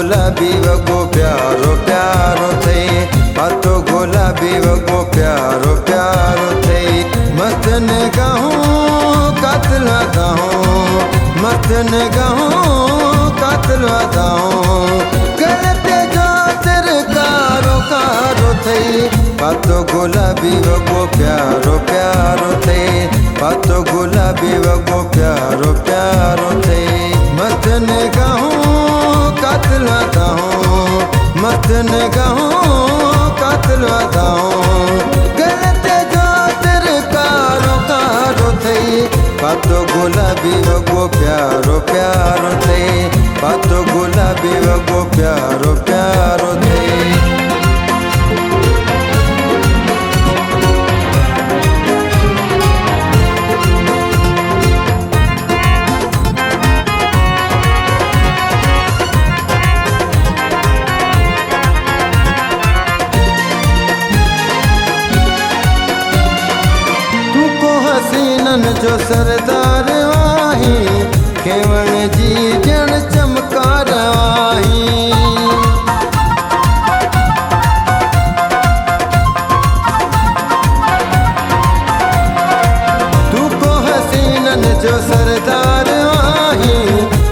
गुलाबी वगो प्यारो प्यारो थे, पातो गुलाबी वगो प्यारो प्यारो थे। मस्त निगाहों कातिल अदाओं, मस्त निगाहों कातिल अदाओं, गलते जो तेरे कारो कारो थे। पातो गुलाबी वगो प्यारो प्यारो थे, पातो गुलाबी वगो प्यारो प्यारो थे। मस्त निगाहों कातिल अदाओं, मस्त निगाहों कातिल अदाओं, गलते जो तेरे कारो कारो थे। पातो गुलाबी वगो प्यारो प्यारो थे, पातो गुलाबी वगो प्यारो प्यारो थे। हसीनन जो सरदार आही, खेवण जी जण चमकार आही। तू को हसीनन जो सरदार आही,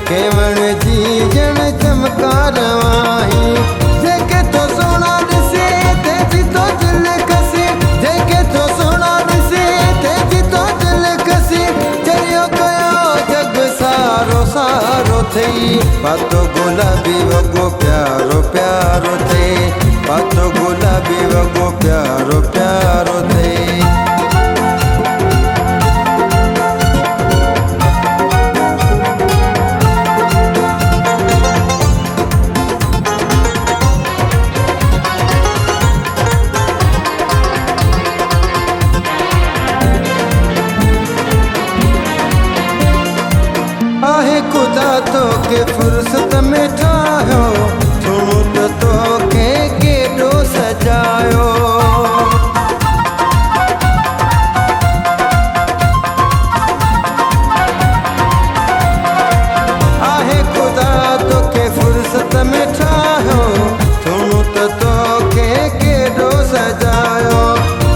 खेवण जी जण चमकार आही। जेके तो सोना दिसे तेजी तो दिल कसी, जेके तो सोना दिसे तेजी तो दिल कसी। चलियो गयो जग सारो सारो थई, पातो गुलाबी वगो प्यारो प्यारो थे, पातो गुलाबी वगो प्यारो प्यारो थे। आहे खुदा तो के फुर्सत में ठायो, सुनो तो के केडो सजायो। आहे खुदा तो के फुर्सत में ठायो, सुनो तो के केडो सजायो।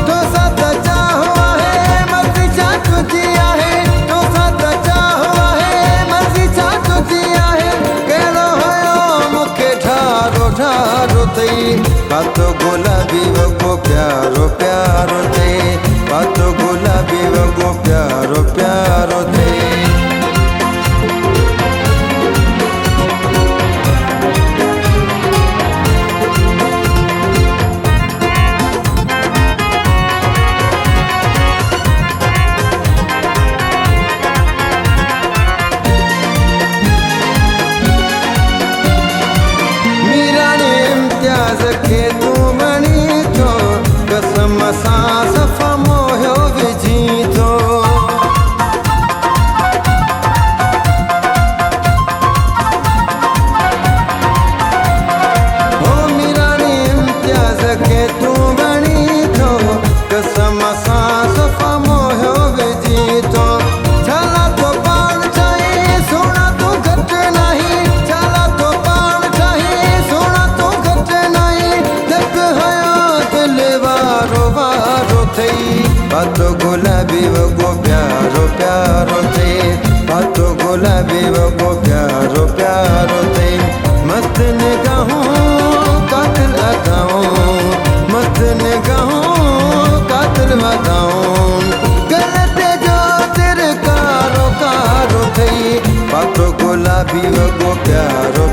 तो सत चाहो है मर्जी चा तुझी आहे, तो सत चाहो ठारो थई। पातो गुलाबी वगो प्यारो प्यारो थे, पातो गुलाबी वगो प्यारो प्यारो थे। के तू मणी तो कसम सां सफ़ा मोहियो विझी तो। हो मीरानी इम्तियाज़ के तू मणी तो कसम सां सफ़ा मोहियो विझी तो। छाला तो पाण चाहे सोना तो घट नहीं, छाला तो पाण चाहे सोना तो घट नहीं। पातो गुलाबी वगो प्यारो प्यारो थे, पातो गुलाबी वगो प्यारो प्यारो थे। मस्त निगाहों कातिल अदाओं, मस्त निगाहों कातिल अदाओं, गलते जो तेरे कारो कारो थे। पातो गुलाबी वगो प्यारो